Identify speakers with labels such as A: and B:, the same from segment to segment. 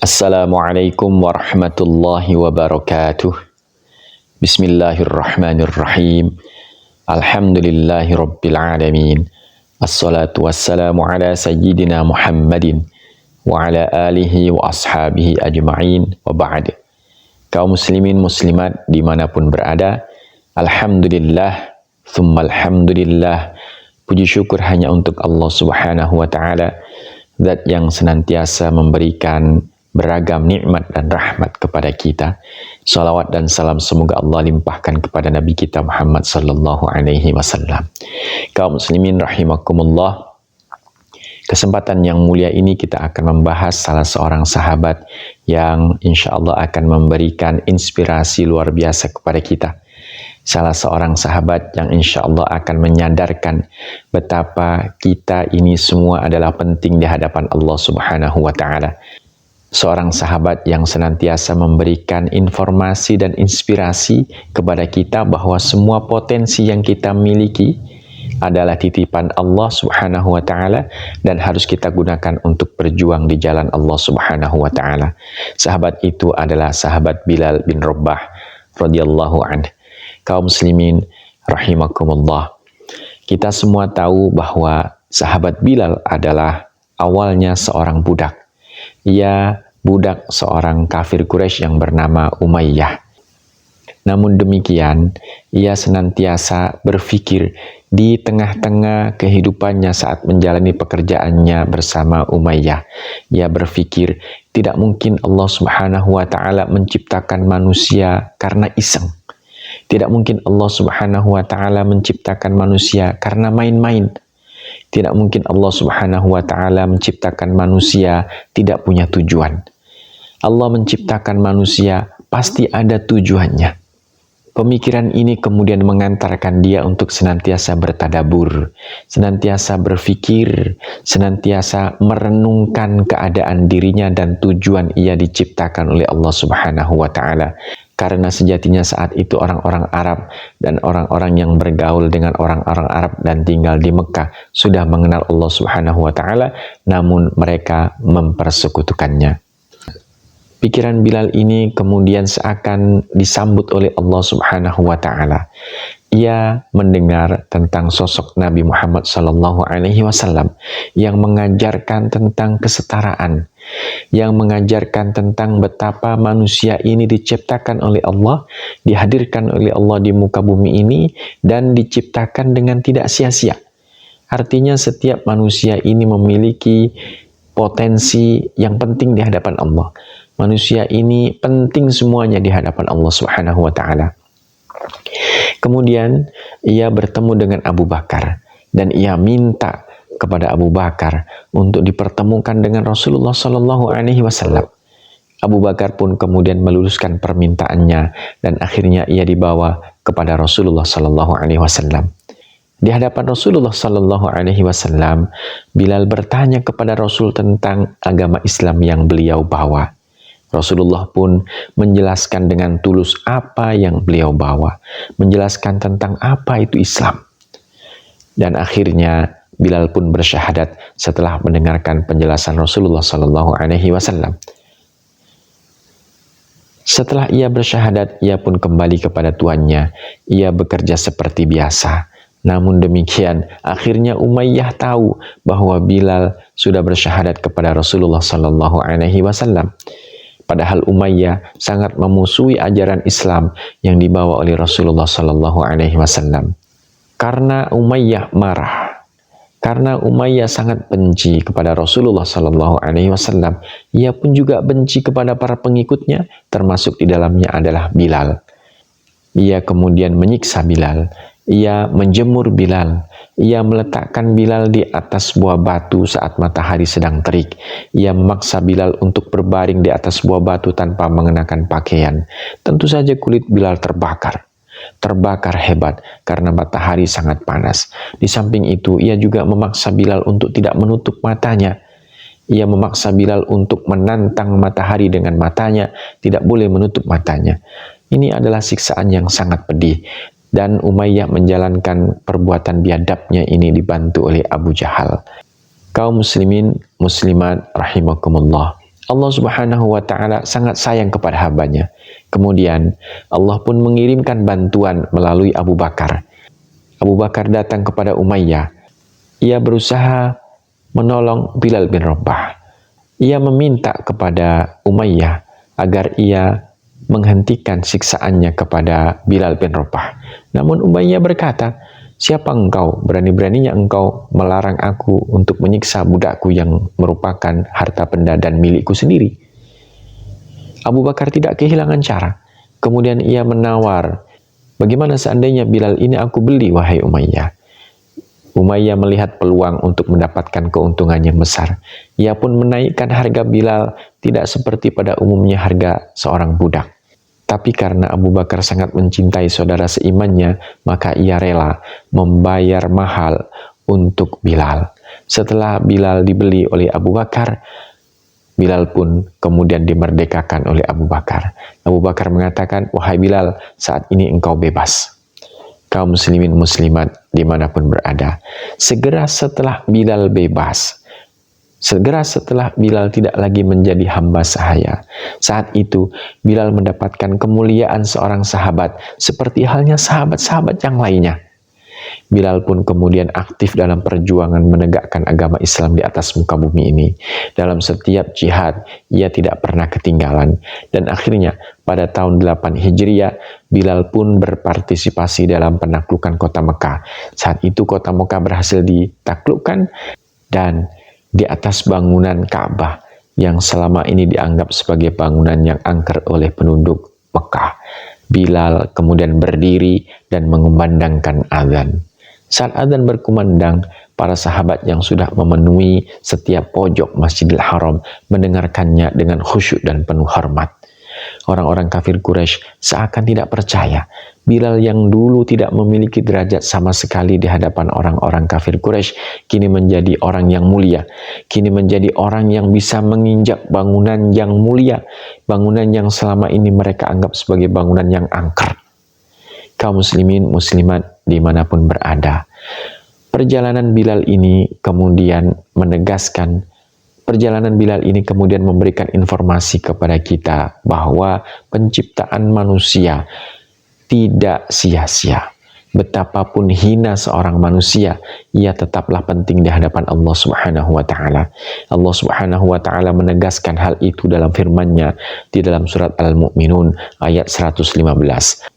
A: Assalamualaikum warahmatullahi wabarakatuh. Bismillahirrahmanirrahim. Alhamdulillahi rabbil alamin. Assalatu wassalamu ala sayyidina Muhammadin wa ala alihi wa ashabihi ajma'in wa ba'd. Kaum muslimin muslimat dimanapun berada, alhamdulillah, thumma alhamdulillah. Puji syukur hanya untuk Allah subhanahu wa ta'ala, Zat yang senantiasa memberikan beragam nikmat dan rahmat kepada kita. Salawat dan salam semoga Allah limpahkan kepada Nabi kita Muhammad sallallahu alaihi wasallam. Kaum muslimin rahimakumullah, kesempatan yang mulia ini kita akan membahas salah seorang sahabat yang insya Allah akan memberikan inspirasi luar biasa kepada kita. Salah seorang sahabat yang insya Allah akan menyadarkan betapa kita ini semua adalah penting di hadapan Allah subhanahu wa ta'ala. Seorang sahabat yang senantiasa memberikan informasi dan inspirasi kepada kita bahwa semua potensi yang kita miliki adalah titipan Allah subhanahu wa ta'ala dan harus kita gunakan untuk berjuang di jalan Allah subhanahu wa ta'ala. Sahabat itu adalah sahabat Bilal bin Rabah radhiyallahu anhu. Kaum muslimin rahimakumullah, kita semua tahu bahwa sahabat Bilal adalah awalnya seorang budak. Ia budak seorang kafir Quraisy yang bernama Umayyah. Namun demikian, ia senantiasa berpikir di tengah-tengah kehidupannya saat menjalani pekerjaannya bersama Umayyah. Ia berpikir tidak mungkin Allah subhanahu wa ta'ala menciptakan manusia karena iseng. Tidak mungkin Allah subhanahu wa ta'ala menciptakan manusia karena main-main. Tidak mungkin Allah subhanahu wa ta'ala menciptakan manusia tidak punya tujuan. Allah menciptakan manusia pasti ada tujuannya. Pemikiran ini kemudian mengantarkan dia untuk senantiasa bertadabur, senantiasa berpikir, senantiasa merenungkan keadaan dirinya dan tujuan ia diciptakan oleh Allah subhanahu wa ta'ala. Karena sejatinya saat itu orang-orang Arab dan orang-orang yang bergaul dengan orang-orang Arab dan tinggal di Mekah sudah mengenal Allah subhanahu wa ta'ala, namun mereka mempersekutukannya. Pikiran Bilal ini kemudian seakan disambut oleh Allah subhanahu wa ta'ala. Ia mendengar tentang sosok Nabi Muhammad sallallahu alaihi wasallam yang mengajarkan tentang kesetaraan, yang mengajarkan tentang betapa manusia ini diciptakan oleh Allah, dihadirkan oleh Allah di muka bumi ini, dan diciptakan dengan tidak sia-sia. Artinya setiap manusia ini memiliki potensi yang penting di hadapan Allah. Manusia ini penting semuanya di hadapan Allah subhanahu wa ta'ala. Kemudian ia bertemu dengan Abu Bakar dan ia minta kepada Abu Bakar untuk dipertemukan dengan Rasulullah Sallallahu Alaihi Wasallam. Abu Bakar pun kemudian meluluskan permintaannya dan akhirnya ia dibawa kepada Rasulullah Sallallahu Alaihi Wasallam. Di hadapan Rasulullah Sallallahu Alaihi Wasallam, Bilal bertanya kepada Rasul tentang agama Islam yang beliau bawa. Rasulullah pun menjelaskan dengan tulus apa yang beliau bawa, menjelaskan tentang apa itu Islam. Dan akhirnya Bilal pun bersyahadat setelah mendengarkan penjelasan Rasulullah sallallahu alaihi wasallam. Setelah ia bersyahadat, ia pun kembali kepada tuannya. Ia bekerja seperti biasa. Namun demikian, akhirnya Umayyah tahu bahwa Bilal sudah bersyahadat kepada Rasulullah sallallahu alaihi wasallam. Padahal Umayyah sangat memusuhi ajaran Islam yang dibawa oleh Rasulullah sallallahu alaihi wasallam. Karena Umayyah marah, karena Umayyah sangat benci kepada Rasulullah sallallahu alaihi wasallam, ia pun juga benci kepada para pengikutnya, termasuk di dalamnya adalah Bilal. Ia kemudian menyiksa Bilal, ia menjemur Bilal, ia meletakkan Bilal di atas buah batu saat matahari sedang terik. Ia memaksa Bilal untuk berbaring di atas buah batu tanpa mengenakan pakaian. Tentu saja kulit Bilal terbakar hebat karena matahari sangat panas. Di samping itu, ia juga memaksa Bilal untuk tidak menutup matanya. Ia memaksa Bilal untuk menantang matahari dengan matanya, tidak boleh menutup matanya. Ini adalah siksaan yang sangat pedih. Dan Umayyah menjalankan perbuatan biadabnya ini dibantu oleh Abu Jahal. Kaum muslimin, muslimat rahimakumullah. Allah Subhanahu wa Ta'ala sangat sayang kepada hambanya. Kemudian Allah pun mengirimkan bantuan melalui Abu Bakar. Abu Bakar datang kepada Umayyah. Ia berusaha menolong Bilal bin Rabah. Ia meminta kepada Umayyah agar ia menghentikan siksaannya kepada Bilal bin Rabah. Namun Umayyah berkata, "Siapa engkau? Berani-beraninya engkau melarang aku untuk menyiksa budakku yang merupakan harta benda dan milikku sendiri?" Abu Bakar tidak kehilangan cara. Kemudian ia menawar, "Bagaimana seandainya Bilal ini aku beli, wahai Umayyah?" Umayyah melihat peluang untuk mendapatkan keuntungan yang besar. Ia pun menaikkan harga Bilal tidak seperti pada umumnya harga seorang budak. Tapi karena Abu Bakar sangat mencintai saudara seimannya, maka ia rela membayar mahal untuk Bilal. Setelah Bilal dibeli oleh Abu Bakar, Bilal pun kemudian dimerdekakan oleh Abu Bakar. Abu Bakar mengatakan, "Wahai Bilal, saat ini engkau bebas." Kaum muslimin muslimat dimanapun berada, segera setelah Bilal bebas, segera setelah Bilal tidak lagi menjadi hamba sahaya, saat itu Bilal mendapatkan kemuliaan seorang sahabat seperti halnya sahabat-sahabat yang lainnya. Bilal pun kemudian aktif dalam perjuangan menegakkan agama Islam di atas muka bumi ini. Dalam setiap jihad, ia tidak pernah ketinggalan. Dan akhirnya, pada tahun 8 Hijriah, Bilal pun berpartisipasi dalam penaklukan kota Mekah. Saat itu kota Mekah berhasil ditaklukkan dan di atas bangunan Ka'bah yang selama ini dianggap sebagai bangunan yang angker oleh penduduk Mekah, Bilal kemudian berdiri dan mengumandangkan azan. Saat azan berkumandang, para sahabat yang sudah memenuhi setiap pojok Masjidil Haram mendengarkannya dengan khusyuk dan penuh hormat. Orang-orang kafir Quraisy seakan tidak percaya. Bilal yang dulu tidak memiliki derajat sama sekali di hadapan orang-orang kafir Quraisy kini menjadi orang yang mulia. Kini menjadi orang yang bisa menginjak bangunan yang mulia, bangunan yang selama ini mereka anggap sebagai bangunan yang angker. Kaum muslimin muslimat dimanapun berada, perjalanan Bilal ini kemudian memberikan informasi kepada kita bahwa penciptaan manusia tidak sia-sia. Betapapun hina seorang manusia, ia tetaplah penting di hadapan Allah Subhanahu wa Ta'ala. Allah Subhanahu wa Ta'ala menegaskan hal itu dalam firman-Nya di dalam surat Al-Mu'minun ayat 115.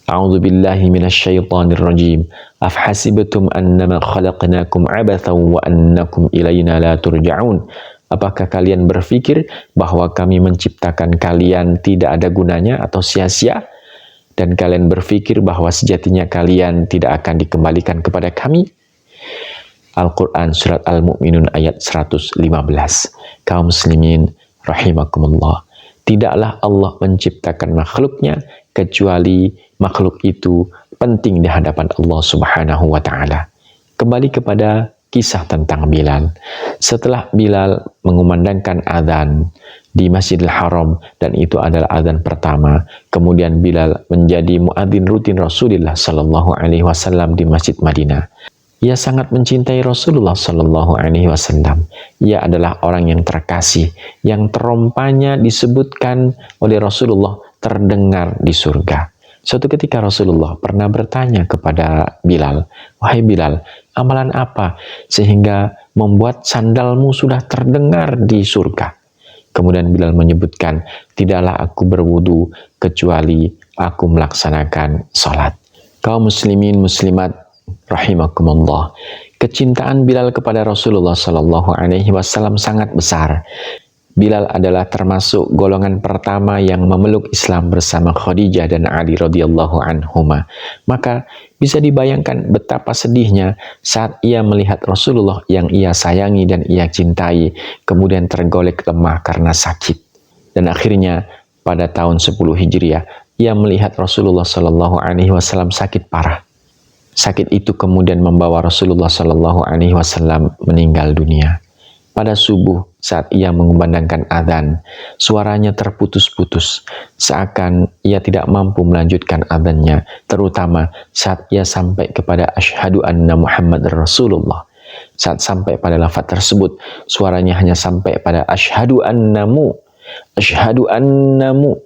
A: A'udzu billahi minasyaitonir rajim. Afhasibtum annama khalaqnakum abathan wa annakum ilaina la turja'un. Apakah kalian berpikir bahwa kami menciptakan kalian tidak ada gunanya atau sia-sia? Dan kalian berpikir bahwa sejatinya kalian tidak akan dikembalikan kepada kami? Al-Quran Surat Al-Mu'minun ayat 115. Kaum muslimin rahimakumullah, tidaklah Allah menciptakan makhluknya kecuali makhluk itu penting di hadapan Allah Subhanahu wa Ta'ala. Kembali kepada kisah tentang Bilal. Setelah Bilal mengumandangkan azan di Masjidil Haram, dan itu adalah azan pertama, kemudian Bilal menjadi muadzin rutin Rasulullah Sallallahu Alaihi Wasallam di Masjid Madinah. Ia sangat mencintai Rasulullah Sallallahu Alaihi Wasallam. Ia adalah orang yang terkasih, yang terompanya disebutkan oleh Rasulullah terdengar di surga. Suatu ketika Rasulullah pernah bertanya kepada Bilal, "Wahai Bilal, amalan apa sehingga membuat sandalmu sudah terdengar di surga?" Kemudian Bilal menyebutkan, "Tidaklah aku berwudu kecuali aku melaksanakan sholat." Kaum muslimin muslimat rahimakumullah, kecintaan Bilal kepada Rasulullah Sallallahu Alaihi Wasallam sangat besar. Bilal adalah termasuk golongan pertama yang memeluk Islam bersama Khadijah dan Ali radhiyallahu anhuma. Maka bisa dibayangkan betapa sedihnya saat ia melihat Rasulullah yang ia sayangi dan ia cintai kemudian tergolek lemah karena sakit. Dan akhirnya pada tahun 10 Hijriah ia melihat Rasulullah Shallallahu Alaihi Wasallam sakit parah. Sakit itu kemudian membawa Rasulullah Shallallahu Alaihi Wasallam meninggal dunia. Pada subuh saat ia mengumandangkan adzan, suaranya terputus-putus, seakan ia tidak mampu melanjutkan adzannya, terutama saat ia sampai kepada asyhadu anna Muhammad Rasulullah. Saat sampai pada lafaz tersebut, suaranya hanya sampai pada asyhadu annamu, asyhadu annamu.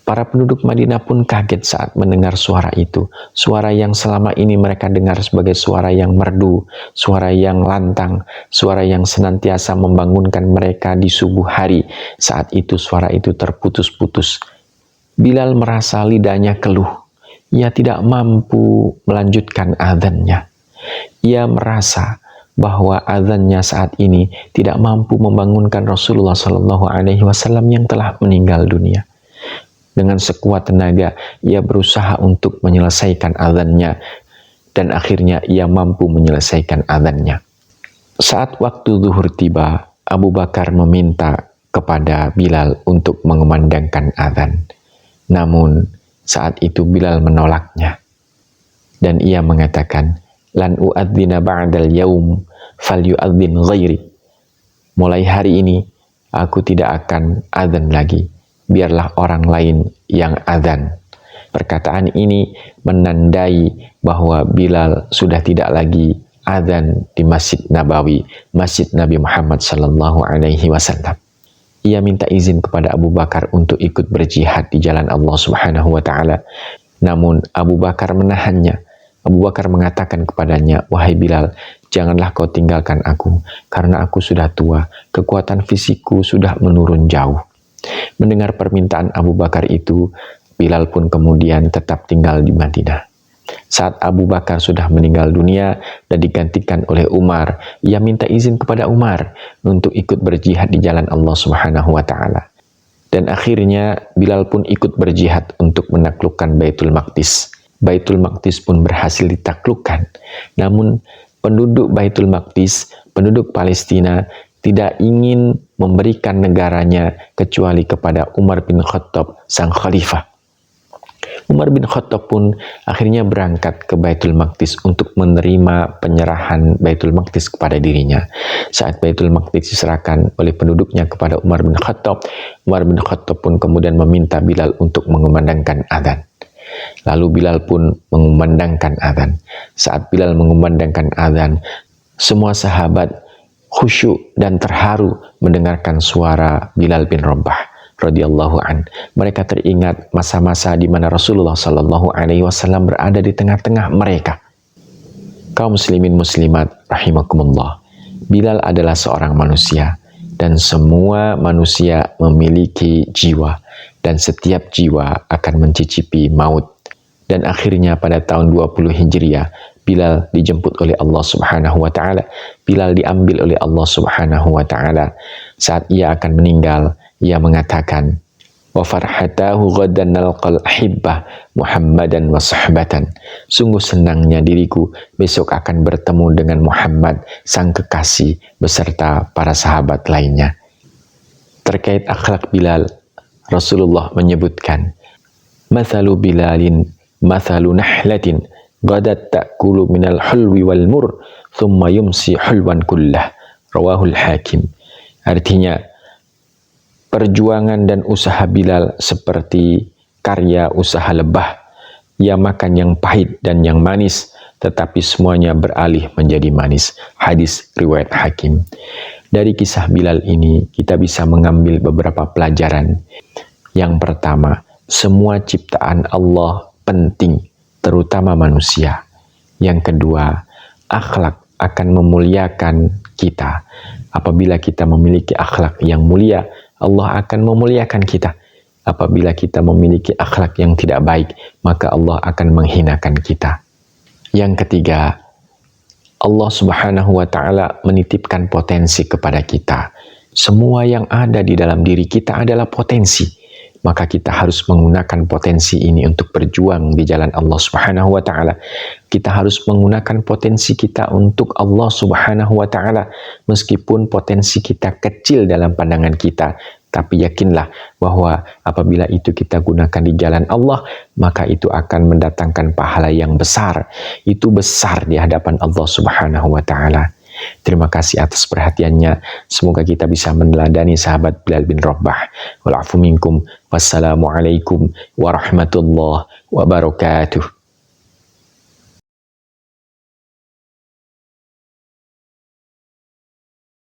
A: Para penduduk Madinah pun kaget saat mendengar suara itu. Suara yang selama ini mereka dengar sebagai suara yang merdu, suara yang lantang, suara yang senantiasa membangunkan mereka di subuh hari. Saat itu suara itu terputus-putus. Bilal merasa lidahnya keluh. Ia tidak mampu melanjutkan azannya. Ia merasa bahwa azannya saat ini tidak mampu membangunkan Rasulullah SAW yang telah meninggal dunia. Dengan sekuat tenaga, ia berusaha untuk menyelesaikan azannya, dan akhirnya ia mampu menyelesaikan azannya. Saat waktu zuhur tiba, Abu Bakar meminta kepada Bilal untuk mengumandangkan azan. Namun, saat itu Bilal menolaknya. Dan ia mengatakan, "Lan u'adzina ba'dal yaum, fal yu'adzin ghairi." Mulai hari ini, aku tidak akan azan lagi. Biarlah orang lain yang azan. Perkataan ini menandai bahwa Bilal sudah tidak lagi azan di Masjid Nabawi, Masjid Nabi Muhammad SAW. Ia minta izin kepada Abu Bakar untuk ikut berjihad di jalan Allah Subhanahu wa Ta'ala. Namun Abu Bakar menahannya. Abu Bakar mengatakan kepadanya, "Wahai Bilal, janganlah kau tinggalkan aku, karena aku sudah tua, kekuatan fisikku sudah menurun jauh." Mendengar permintaan Abu Bakar itu, Bilal pun kemudian tetap tinggal di Madinah. Saat Abu Bakar sudah meninggal dunia dan digantikan oleh Umar, ia minta izin kepada Umar untuk ikut berjihad di jalan Allah Subhanahu wa Ta'ala. Dan akhirnya Bilal pun ikut berjihad untuk menaklukkan Baitul Maqdis. Baitul Maqdis pun berhasil ditaklukkan. Namun penduduk Baitul Maqdis, penduduk Palestina, tidak ingin memberikan negaranya kecuali kepada Umar bin Khattab, sang khalifah. Umar bin Khattab pun akhirnya berangkat ke Baitul Maqdis untuk menerima penyerahan Baitul Maqdis kepada dirinya. Saat Baitul Maqdis diserahkan oleh penduduknya kepada Umar bin Khattab, Umar bin Khattab pun kemudian meminta Bilal untuk mengumandangkan azan. Lalu Bilal pun mengumandangkan azan. Saat Bilal mengumandangkan azan, semua sahabat khusyuk dan terharu mendengarkan suara Bilal bin Rabah radhiyallahu an. Mereka teringat masa-masa di mana Rasulullah sallallahu alaihi wasallam berada di tengah-tengah mereka. Kaum muslimin muslimat rahimakumullah. Bilal adalah seorang manusia, dan semua manusia memiliki jiwa, dan setiap jiwa akan mencicipi maut. Dan akhirnya pada tahun 20 Hijriah, Bilal dijemput oleh Allah Subhanahu wa Ta'ala. Bilal diambil oleh Allah Subhanahu wa Ta'ala. Saat ia akan meninggal, ia mengatakan, "Wa farhatahu ghadan nalqal ahibbah Muhammadan wa sahbatan." Sungguh senangnya diriku besok akan bertemu dengan Muhammad, sang kekasih, beserta para sahabat lainnya. Terkait akhlak Bilal, Rasulullah menyebutkan, "Mathalu Bilalin mathalu nahlatin ghadat ta'kulu minal hulwi wal mur thumma yumsi hulwan kullah." Rawahul Hakim. Artinya, perjuangan dan usaha Bilal seperti karya usaha lebah. Ia makan yang pahit dan yang manis, tetapi semuanya beralih menjadi manis. Hadis riwayat Hakim. Dari kisah Bilal ini, kita bisa mengambil beberapa pelajaran. Yang pertama, semua ciptaan Allah penting, terutama manusia. Yang kedua, akhlak akan memuliakan kita. Apabila kita memiliki akhlak yang mulia, Allah akan memuliakan kita. Apabila kita memiliki akhlak yang tidak baik, maka Allah akan menghinakan kita. Yang ketiga, Allah Subhanahu wa Ta'ala menitipkan potensi kepada kita. Semua yang ada di dalam diri kita adalah potensi. Maka kita harus menggunakan potensi ini untuk berjuang di jalan Allah Subhanahu wa Ta'ala. Kita harus menggunakan potensi kita untuk Allah Subhanahu wa Ta'ala, meskipun potensi kita kecil dalam pandangan kita. Tapi yakinlah bahwa apabila itu kita gunakan di jalan Allah, maka itu akan mendatangkan pahala yang besar. Itu besar di hadapan Allah Subhanahu wa Ta'ala. Terima kasih atas perhatiannya. Semoga kita bisa meneladani sahabat Bilal bin Rabah. Wal afu minkum. Wassalamualaikum warahmatullahi wabarakatuh.